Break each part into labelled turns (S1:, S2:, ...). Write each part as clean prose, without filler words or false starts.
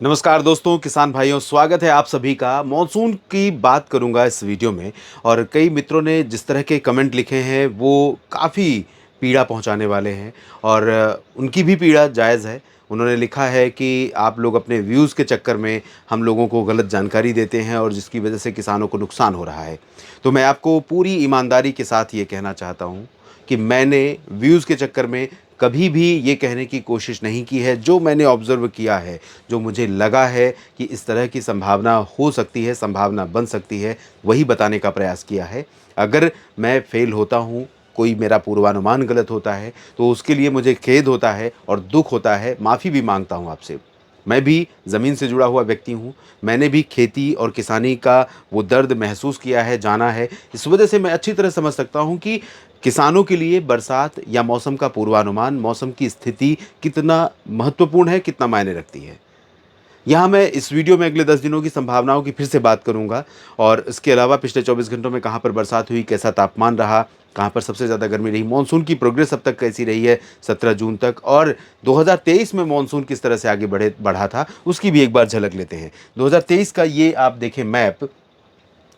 S1: नमस्कार दोस्तों, किसान भाइयों, स्वागत है आप सभी का। मॉनसून की बात करूंगा इस वीडियो में। और कई मित्रों ने जिस तरह के कमेंट लिखे हैं वो काफ़ी पीड़ा पहुंचाने वाले हैं। और उनकी भी पीड़ा जायज़ है। उन्होंने लिखा है कि आप लोग अपने व्यूज़ के चक्कर में हम लोगों को गलत जानकारी देते हैं और जिसकी वजह से किसानों को नुकसान हो रहा है। तो मैं आपको पूरी ईमानदारी के साथ ये कहना चाहता हूँ कि मैंने व्यूज़ के चक्कर में कभी भी ये कहने की कोशिश नहीं की है। जो मैंने ऑब्ज़र्व किया है, जो मुझे लगा है कि इस तरह की संभावना हो सकती है, संभावना बन सकती है, वही बताने का प्रयास किया है। अगर मैं फ़ेल होता हूँ, कोई मेरा पूर्वानुमान गलत होता है, तो उसके लिए मुझे खेद होता है और दुःख होता है, माफ़ी भी माँगता हूँ आपसे। मैं भी ज़मीन से जुड़ा हुआ व्यक्ति हूँ। मैंने भी खेती और किसानी का वो दर्द महसूस किया है, जाना है। इस वजह से मैं अच्छी तरह समझ सकता हूँ कि किसानों के लिए बरसात या मौसम का पूर्वानुमान, मौसम की स्थिति कितना महत्वपूर्ण है, कितना मायने रखती है। यहाँ मैं इस वीडियो में अगले 10 दिनों की संभावनाओं की फिर से बात करूँगा। और इसके अलावा पिछले 24 घंटों में कहाँ पर बरसात हुई, कैसा तापमान रहा, कहाँ पर सबसे ज़्यादा गर्मी रही, मानसून की प्रोग्रेस अब तक कैसी रही है 17 जून तक, और 2023 में मानसून किस तरह से आगे बढ़ा था, उसकी भी एक बार झलक लेते हैं। 2023 का ये आप देखें मैप।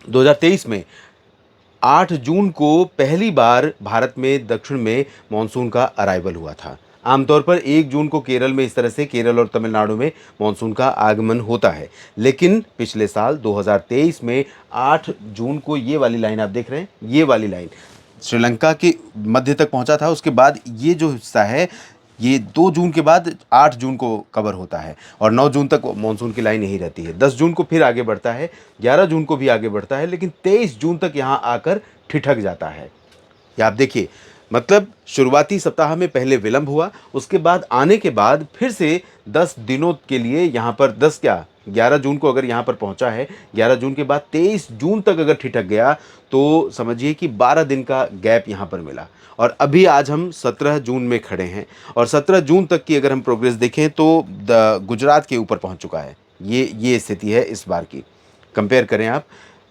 S1: 2023 में 8 जून को पहली बार भारत में दक्षिण में मानसून का अराइवल हुआ था। आमतौर पर 1 जून को केरल में, इस तरह से केरल और तमिलनाडु में मानसून का आगमन होता है। लेकिन पिछले साल 2023 में 8 जून को ये वाली लाइन आप देख रहे हैं, ये वाली लाइन श्रीलंका के मध्य तक पहुंचा था। उसके बाद ये जो हिस्सा है, ये 2 जून के बाद 8 जून को कवर होता है और 9 जून तक मानसून की लाइन यही रहती है। 10 जून को फिर आगे बढ़ता है, 11 जून को भी आगे बढ़ता है, लेकिन 23 जून तक यहाँ आकर ठिठक जाता है। या आप देखिए, मतलब शुरुआती सप्ताह में पहले विलंब हुआ, उसके बाद आने के बाद फिर से 10 दिनों के लिए यहाँ पर 10 क्या 11 जून को अगर यहाँ पर पहुँचा है, 11 जून के बाद 23 जून तक अगर ठिठक गया तो समझिए कि 12 दिन का गैप यहाँ पर मिला। और अभी आज हम 17 जून में खड़े हैं और 17 जून तक की अगर हम प्रोग्रेस देखें तो गुजरात के ऊपर पहुँच चुका है। ये स्थिति है इस बार की। कंपेयर करें आप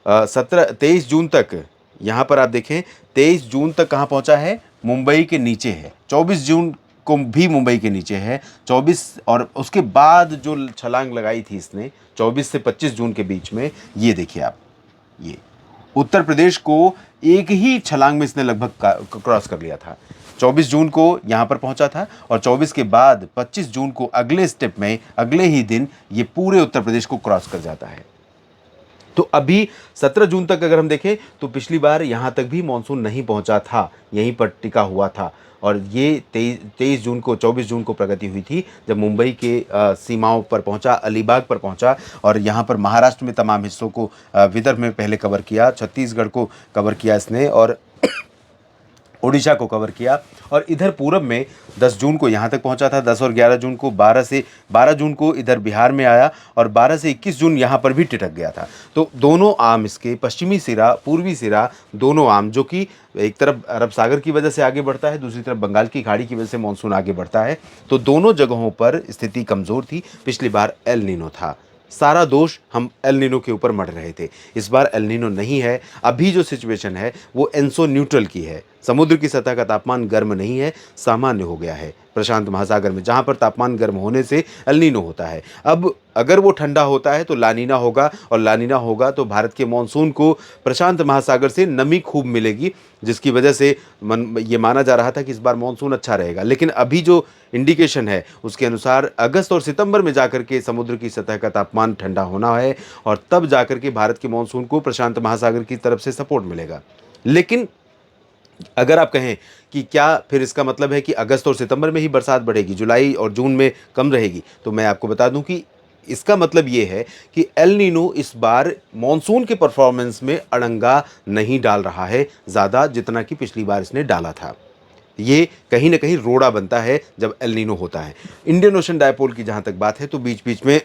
S1: 23 जून तक, यहाँ पर आप देखें 23 जून तक कहाँ पहुँचा है, मुंबई के नीचे है। 24 जून को भी मुंबई के नीचे है। 24 और उसके बाद जो छलांग लगाई थी इसने 24 से 25 जून के बीच में, ये देखिए आप, ये उत्तर प्रदेश को एक ही छलांग में इसने लगभग क्रॉस कर लिया था। 24 जून को यहाँ पर पहुँचा था और 24 के बाद 25 जून को अगले स्टेप में, अगले ही दिन ये पूरे उत्तर प्रदेश को क्रॉस कर जाता है। तो अभी 17 जून तक अगर हम देखें तो पिछली बार यहाँ तक भी मानसून नहीं पहुँचा था, यहीं पर टिका हुआ था। और ये 23 जून को, 24 जून को प्रगति हुई थी जब मुंबई के सीमाओं पर पहुँचा, अलीबाग पर पहुँचा और यहाँ पर महाराष्ट्र में तमाम हिस्सों को, विदर्भ में पहले कवर किया, छत्तीसगढ़ को कवर किया इसने और ओडिशा को कवर किया। और इधर पूरब में 10 जून को यहाँ तक पहुँचा था, 10 और 11 जून को, 12 जून को इधर बिहार में आया और 12 से 21 जून यहाँ पर भी टिटक गया था। तो दोनों आर्म इसके, पश्चिमी सिरा, पूर्वी सिरा, दोनों आर्म, जो कि एक तरफ अरब सागर की वजह से आगे बढ़ता है, दूसरी तरफ बंगाल की खाड़ी की वजह से मानसून आगे बढ़ता है। तो दोनों जगहों पर स्थिति कमज़ोर थी। पिछली बार एल नीनो था, सारा दोष हम एल नीनो के ऊपर मढ़ रहे थे। इस बार एल नीनो नहीं है। अभी जो सिचुएशन है वो एनसो न्यूट्रल की है। समुद्र की सतह का तापमान गर्म नहीं है, सामान्य हो गया है प्रशांत महासागर में, जहाँ पर तापमान गर्म होने से एल नीनो होता है। अब अगर वो ठंडा होता है तो लानीना होगा, और लानीना होगा तो भारत के मानसून को प्रशांत महासागर से नमी खूब मिलेगी, जिसकी वजह से ये माना जा रहा था कि इस बार मानसून अच्छा रहेगा। लेकिन अभी जो इंडिकेशन है उसके अनुसार अगस्त और सितंबर में जाकर के समुद्र की सतह का तापमान ठंडा होना है और तब जाकर के भारत के मानसून को प्रशांत महासागर की तरफ से सपोर्ट मिलेगा। लेकिन अगर आप कहें कि क्या फिर इसका मतलब है कि अगस्त और सितंबर में ही बरसात बढ़ेगी, जुलाई और जून में कम रहेगी, तो मैं आपको बता दूं कि इसका मतलब ये है कि एल नीनो इस बार मॉनसून के परफॉर्मेंस में अड़ंगा नहीं डाल रहा है ज़्यादा, जितना कि पिछली बार इसने डाला था। ये कहीं ना कहीं रोड़ा बनता है जब एल नीनो होता है। इंडियन ओशन डायपोल की जहाँ तक बात है तो बीच बीच में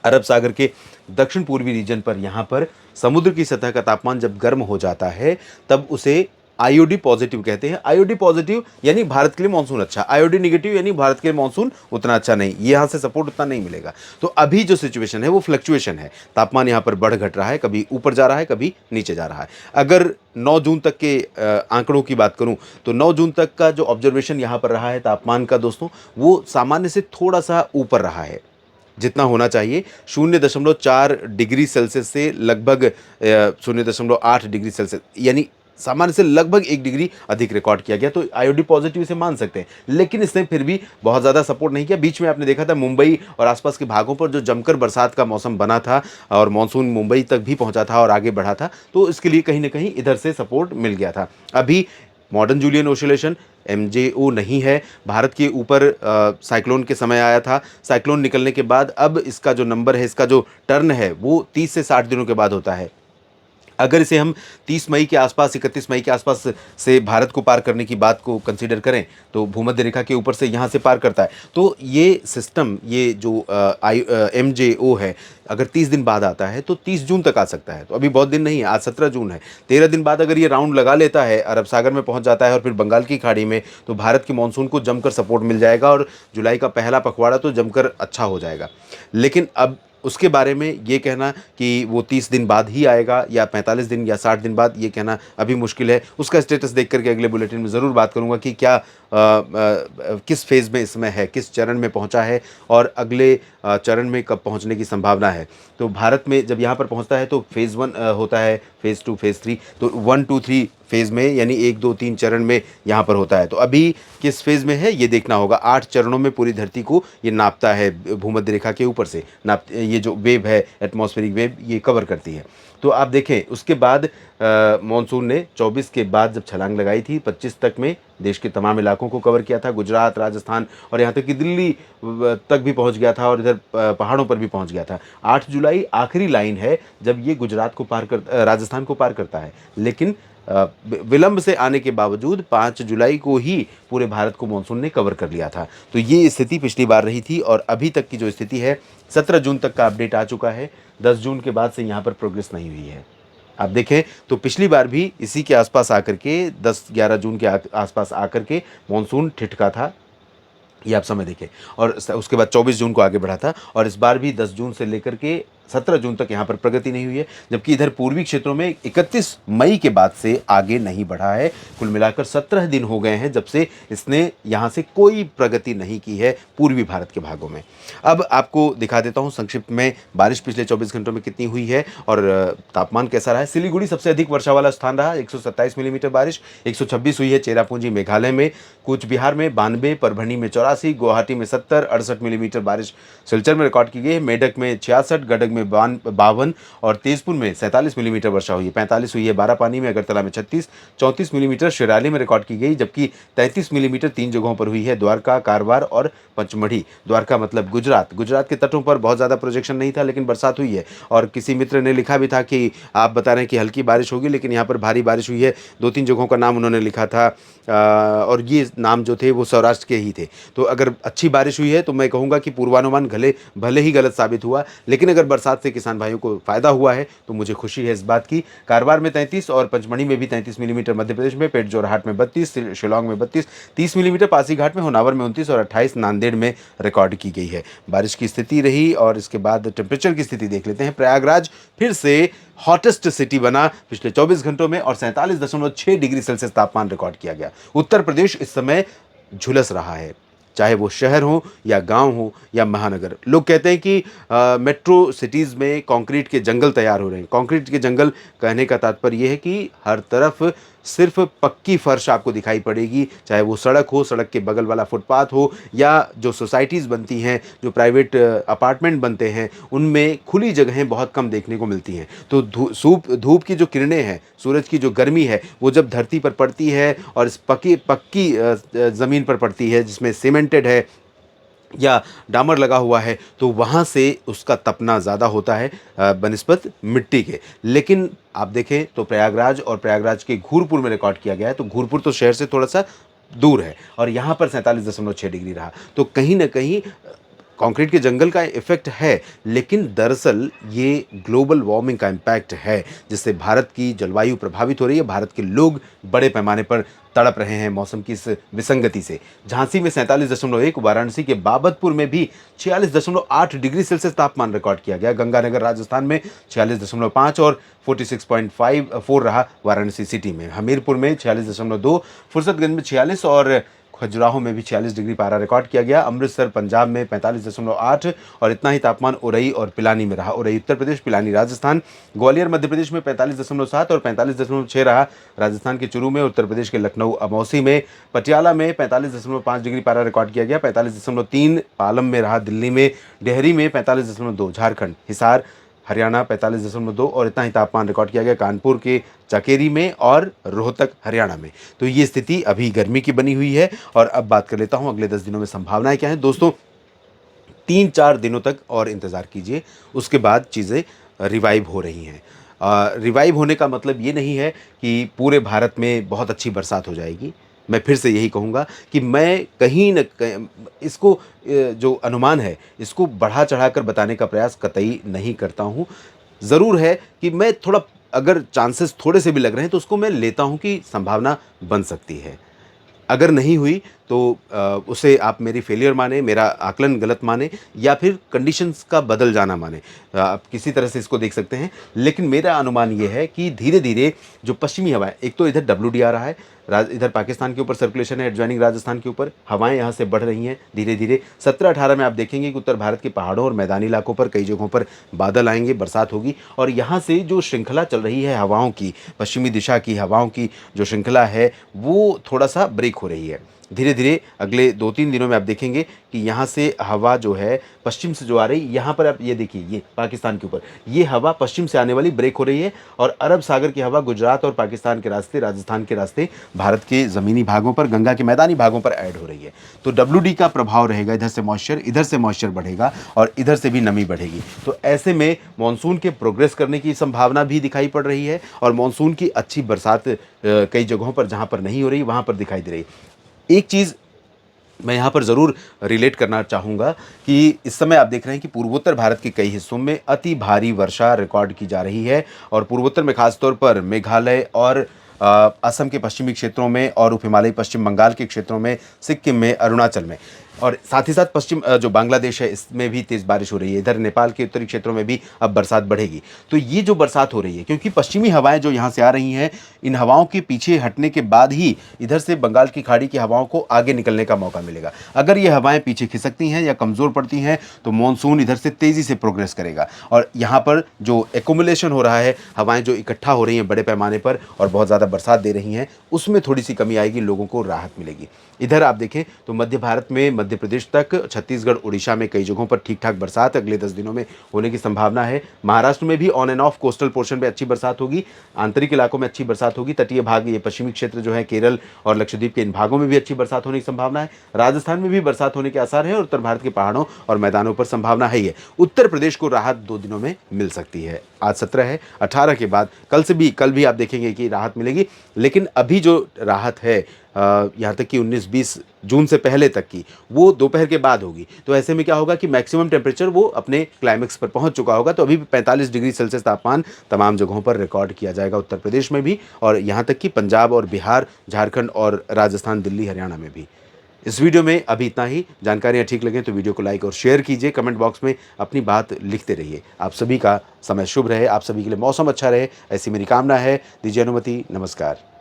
S1: अरब सागर के दक्षिण पूर्वी रीजन पर, यहाँ पर समुद्र की सतह का तापमान जब गर्म हो जाता है तब उसे आईओडी पॉजिटिव कहते हैं। आईओडी पॉजिटिव यानी भारत के लिए मानसून अच्छा, आईओडी निगेटिव यानी भारत के लिए मानसून उतना अच्छा नहीं, ये यहाँ से सपोर्ट उतना नहीं मिलेगा। तो अभी जो सिचुएशन है वो फ्लक्चुएशन है, तापमान यहाँ पर बढ़ घट रहा है, कभी ऊपर जा रहा है, कभी नीचे जा रहा है। अगर 9 जून तक के आंकड़ों की बात करूं तो 9 जून तक का जो ऑब्जर्वेशन यहाँ पर रहा है तापमान का दोस्तों, वो सामान्य से थोड़ा सा ऊपर रहा है। जितना होना चाहिए, 0.4 डिग्री सेल्सियस से लगभग 0.8 डिग्री सेल्सियस, यानी सामान्य से लगभग 1 डिग्री अधिक रिकॉर्ड किया गया। तो आईओडी पॉजिटिव इसे मान सकते हैं, लेकिन इसने फिर भी बहुत ज़्यादा सपोर्ट नहीं किया। बीच में आपने देखा था मुंबई और आसपास के भागों पर जो जमकर बरसात का मौसम बना था और मानसून मुंबई तक भी पहुंचा था और आगे बढ़ा था, तो इसके लिए कहीं ना कहीं इधर से सपोर्ट मिल गया था। अभी मॉडर्न जूलियन ओसिलेशन एमजेओ नहीं है, भारत के ऊपर साइक्लोन के समय आया था। साइक्लोन निकलने के बाद अब इसका जो नंबर है, इसका जो टर्न है, वो 30 से 60 दिनों के बाद होता है। अगर इसे हम 30 मई के आसपास, 31 मई के आसपास से भारत को पार करने की बात को कंसीडर करें, तो भूमध्य रेखा के ऊपर से यहाँ से पार करता है, तो ये सिस्टम, ये जो एमजेओ है, अगर 30 दिन बाद आता है तो 30 जून तक आ सकता है। तो अभी बहुत दिन नहीं है, आज 17 जून है। 13 दिन बाद अगर ये राउंड लगा लेता है, अरब सागर में पहुंच जाता है और फिर बंगाल की खाड़ी में, तो भारत के मानसून को जमकर सपोर्ट मिल जाएगा और जुलाई का पहला पखवाड़ा तो जमकर अच्छा हो जाएगा। लेकिन अब उसके बारे में ये कहना कि वो 30 दिन बाद ही आएगा या 45 दिन या 60 दिन बाद, ये कहना अभी मुश्किल है। उसका स्टेटस देख करके अगले बुलेटिन में ज़रूर बात करूंगा कि क्या किस फेज़ में इसमें है, किस चरण में पहुंचा है और अगले चरण में कब पहुंचने की संभावना है। तो भारत में जब यहाँ पर पहुंचता है तो फेज़ 1 होता है, फेज़ 2, फेज़ 3, तो 1, 2, 3 फेज़ में, यानी 1, 2, 3 चरण में यहाँ पर होता है। तो अभी किस फेज़ में है ये देखना होगा। 8 चरणों में पूरी धरती को ये नापता है, भूमध्य रेखा के ऊपर से ये जो वेव है, एटमॉस्फेरिक वेव, ये कवर करती है। तो आप देखें उसके बाद मॉनसून ने 24 के बाद जब छलांग लगाई थी, 25 तक में देश के तमाम इलाकों को कवर किया था, गुजरात, राजस्थान और यहाँ तक कि दिल्ली तक भी पहुँच गया था और इधर पहाड़ों पर भी पहुँच गया था। 8 जुलाई आखिरी लाइन है जब ये गुजरात को पार कर राजस्थान को पार करता है, लेकिन विलंब से आने के बावजूद 5 जुलाई को ही पूरे भारत को मानसून ने कवर कर लिया था। तो ये स्थिति पिछली बार रही थी और अभी तक की जो स्थिति है, 17 जून तक का अपडेट आ चुका है। 10 जून के बाद से यहाँ पर प्रोग्रेस नहीं हुई है। आप देखें तो पिछली बार भी इसी के आसपास आकर के 10-11 जून के आसपास आकर के मानसून ठिठका था, ये आप समय देखें, और उसके बाद 24 जून को आगे बढ़ा था और इस बार भी 10 जून से लेकर के 17 जून तक यहाँ पर प्रगति नहीं हुई है, जबकि इधर पूर्वी क्षेत्रों में 31 मई के बाद से आगे नहीं बढ़ा है। कुल मिलाकर 17 दिन हो गए हैं जब से इसने यहाँ से कोई प्रगति नहीं की है पूर्वी भारत के भागों में। अब आपको दिखा देता हूँ संक्षिप्त में बारिश पिछले 24 घंटों में कितनी हुई है और तापमान कैसा रहा है। सिलीगुड़ी सबसे अधिक वर्षा वाला स्थान रहा, 127 मिलीमीटर बारिश, 126 हुई है चेरापूंजी मेघालय में, कूच बिहार में 92, परभणी में 84, गुवाहाटी में 70, 68 मिलीमीटर बारिश सिलचर में रिकॉर्ड की गई है, मेडक में 66, गडग में 52 और तेजपुर में 47 मिलीमीटर वर्षा हुई है। 45 हुई है बारापानी में, अगरतला में 36, 34 मिलीमीटर शिराली में रिकॉर्ड की गई, जबकि 33 मिलीमीटर 3 जगहों पर हुई है, द्वारका, कारवार और पंचमढ़ी। द्वारका मतलब गुजरात के तटों पर बहुत ज़्यादा प्रोजेक्शन नहीं था लेकिन बरसात हुई है। और किसी मित्र ने लिखा भी था कि आप बता रहे हैं कि हल्की बारिश होगी, लेकिन यहाँ पर भारी बारिश हुई है। 2-3 जगहों का नाम उन्होंने लिखा था और ये नाम जो थे वो सौराष्ट्र के ही थे। तो अगर अच्छी बारिश हुई है तो मैं कहूँगा कि पूर्वानुमान भले ही गलत साबित हुआ, लेकिन अगर बरसात से किसान भाइयों को फ़ायदा हुआ है तो मुझे खुशी है इस बात की। कारवार में 33 और पंचमढ़ी में भी 33 मिलीमीटर, मध्य प्रदेश में पेट जोरहाट में 32, शिलोंग में 32, 30 मिलीमीटर पासीघाट में, होनावर में 29 और 28 नांदेड़ में रिकॉर्ड की गई है। बारिश की स्थिति रही और इसके बाद टेम्परेचर की स्थिति देख लेते हैं। प्रयागराज फिर से हॉटेस्ट सिटी बना पिछले 24 घंटों में और 47.6 डिग्री सेल्सियस तापमान रिकॉर्ड किया गया। उत्तर प्रदेश इस समय झुलस रहा है, चाहे वो शहर हो या गांव हो या महानगर। लोग कहते हैं कि मेट्रो सिटीज़ में कंक्रीट के जंगल तैयार हो रहे हैं। कंक्रीट के जंगल कहने का तात्पर्य ये है कि हर तरफ सिर्फ पक्की फर्श आपको दिखाई पड़ेगी, चाहे वो सड़क हो, सड़क के बगल वाला फुटपाथ हो, या जो सोसाइटीज़ बनती हैं, जो प्राइवेट अपार्टमेंट बनते हैं, उनमें खुली जगहें बहुत कम देखने को मिलती हैं। तो धूप की जो किरणें हैं, सूरज की जो गर्मी है, वो जब धरती पर पड़ती है और इस पक्की ज़मीन पर पड़ती है जिसमें सीमेंटेड है या डामर लगा हुआ है, तो वहाँ से उसका तपना ज़्यादा होता है बनिस्बत मिट्टी के। लेकिन आप देखें तो प्रयागराज और प्रयागराज के घूरपुर में रिकॉर्ड किया गया है, तो घूरपुर तो शहर से थोड़ा सा दूर है और यहाँ पर 47.6 डिग्री रहा। तो कहीं ना कहीं कंक्रीट के जंगल का इफेक्ट है, लेकिन दरअसल ये ग्लोबल वार्मिंग का इम्पैक्ट है जिससे भारत की जलवायु प्रभावित हो रही है। भारत के लोग बड़े पैमाने पर तड़प रहे हैं मौसम की इस विसंगति से। झांसी में 47.1, वाराणसी के बाबतपुर में भी 46.8 डिग्री सेल्सियस तापमान रिकॉर्ड किया गया। गंगानगर राजस्थान में 46.5 और 46.4 रहा वाराणसी सिटी में। हमीरपुर में 46.2, फुर्सतगंज में 46 और खजुराहो में भी 46 डिग्री पारा रिकॉर्ड किया गया। अमृतसर पंजाब में 45.8 और इतना ही तापमान उरई और पिलानी में रहा। उरई उत्तर प्रदेश, पिलानी राजस्थान। ग्वालियर मध्य प्रदेश में 45.7 और 45.6 रहा। राजस्थान के चुरू में, उत्तर प्रदेश के लखनऊ अमौसी में, पटियाला में 45.5 डिग्री पारा रिकॉर्ड किया गया। 45.3 पालम में रहा। दिल्ली में डेहरी में 45.2, झारखंड हिसार हरियाणा 45.2 और इतना ही तापमान रिकॉर्ड किया गया कानपुर के चकेरी में और रोहतक हरियाणा में। तो ये स्थिति अभी गर्मी की बनी हुई है। और अब बात कर लेता हूँ अगले 10 दिनों में संभावनाएं क्या हैं। दोस्तों 3-4 दिनों तक और इंतज़ार कीजिए, उसके बाद चीज़ें रिवाइव हो रही हैं। रिवाइव होने का मतलब ये नहीं है कि पूरे भारत में बहुत अच्छी बरसात हो जाएगी। मैं फिर से यही कहूँगा कि मैं कहीं न इसको जो अनुमान है इसको बढ़ा चढ़ा कर बताने का प्रयास कतई नहीं करता हूँ। ज़रूर है कि मैं थोड़ा, अगर चांसेस थोड़े से भी लग रहे हैं तो उसको मैं लेता हूँ कि संभावना बन सकती है। अगर नहीं हुई तो उसे आप मेरी फेलियर माने, मेरा आकलन गलत माने या फिर कंडीशंस का बदल जाना माने। आप किसी तरह से इसको देख सकते हैं। लेकिन मेरा अनुमान ये है कि धीरे-धीरे जो पश्चिमी हवाएँ, एक तो इधर डब्ल्यूडी आ रहा है, इधर पाकिस्तान के ऊपर सर्कुलेशन है, एडजॉइनिंग राजस्थान के ऊपर हवाएं यहाँ से बढ़ रही हैं धीरे-धीरे। 17-18 में आप देखेंगे कि उत्तर भारत के पहाड़ों और मैदानी इलाकों पर कई जगहों पर बादल आएंगे, बरसात होगी और यहाँ से जो श्रृंखला चल रही है हवाओं की, पश्चिमी दिशा की हवाओं की जो श्रृंखला है वो थोड़ा-सा ब्रेक हो रही है। धीरे-धीरे अगले 2-3 दिनों में आप देखेंगे कि यहाँ से हवा जो है पश्चिम से जो आ रही, यहाँ पर आप ये देखिए, ये पाकिस्तान के ऊपर ये हवा पश्चिम से आने वाली ब्रेक हो रही है और अरब सागर की हवा गुजरात और पाकिस्तान के रास्ते, राजस्थान के रास्ते भारत के ज़मीनी भागों पर, गंगा के मैदानी भागों पर ऐड हो रही है। तो डब्ल्यूडी का प्रभाव रहेगा, इधर से मॉइस्चर बढ़ेगा और इधर से भी नमी बढ़ेगी। तो ऐसे में मानसून के प्रोग्रेस करने की संभावना भी दिखाई पड़ रही है और मानसून की अच्छी बरसात कई जगहों पर जहाँ पर नहीं हो रही वहाँ पर दिखाई दे रही है। एक चीज़ मैं यहाँ पर ज़रूर रिलेट करना चाहूँगा कि इस समय आप देख रहे हैं कि पूर्वोत्तर भारत के कई हिस्सों में अति भारी वर्षा रिकॉर्ड की जा रही है और पूर्वोत्तर में खासतौर पर मेघालय और असम के पश्चिमी क्षेत्रों में और उप हिमालयी पश्चिम बंगाल के क्षेत्रों में, सिक्किम में, अरुणाचल में और साथ ही साथ पश्चिम जो बांग्लादेश है इसमें भी तेज़ बारिश हो रही है। इधर नेपाल के उत्तरी क्षेत्रों में भी अब बरसात बढ़ेगी। तो ये जो बरसात हो रही है क्योंकि पश्चिमी हवाएं जो यहाँ से आ रही हैं, इन हवाओं के पीछे हटने के बाद ही इधर से बंगाल की खाड़ी की हवाओं को आगे निकलने का मौका मिलेगा। अगर ये हवाएं पीछे खिसकती हैं या कमज़ोर पड़ती हैं तो मानसून इधर से तेज़ी से प्रोग्रेस करेगा और यहाँ पर जो एक्युमुलेशन हो रहा है, हवाएं जो इकट्ठा हो रही हैं बड़े पैमाने पर और बहुत ज़्यादा बरसात दे रही हैं, उसमें थोड़ी सी कमी आएगी, लोगों को राहत मिलेगी। इधर आप देखें तो मध्य भारत में, मध्य प्रदेश तक, छत्तीसगढ़, उड़ीसा में कई जगहों पर ठीक ठाक बरसात अगले 10 दिनों में होने की संभावना है। महाराष्ट्र में भी on end of coastal portion पे अच्छी बरसात होगी, आंतरिक इलाकों में अच्छी बरसात होगी, तटीय भाग, ये पश्चिमी क्षेत्र जो है केरल और लक्षद्वीप के इन भागों में भी अच्छी बरसात होने की संभावना है। राजस्थान में भी बरसात होने के आसार है और उत्तर भारत के पहाड़ों और मैदानों पर संभावना है ही है। उत्तर प्रदेश को राहत 2 दिनों में मिल सकती है। आज 17 है, 18 के बाद कल भी आप देखेंगे कि राहत मिलेगी, लेकिन अभी जो राहत है यहाँ तक कि 19-20 जून से पहले तक की, वो दोपहर के बाद होगी। तो ऐसे में क्या होगा कि मैक्सिमम टेम्परेचर वो अपने क्लाइमेक्स पर पहुंच चुका होगा। तो अभी भी 45 डिग्री सेल्सियस तापमान तमाम जगहों पर रिकॉर्ड किया जाएगा, उत्तर प्रदेश में भी और यहाँ तक कि पंजाब और बिहार, झारखंड और राजस्थान, दिल्ली, हरियाणा में भी। इस वीडियो में अभी इतना ही। जानकारियाँ ठीक लगें तो वीडियो को लाइक और शेयर कीजिए, कमेंट बॉक्स में अपनी बात लिखते रहिए। आप सभी का समय शुभ रहे, आप सभी के लिए मौसम अच्छा रहे, ऐसी मेरी कामना है। दीजिए अनुमति, नमस्कार।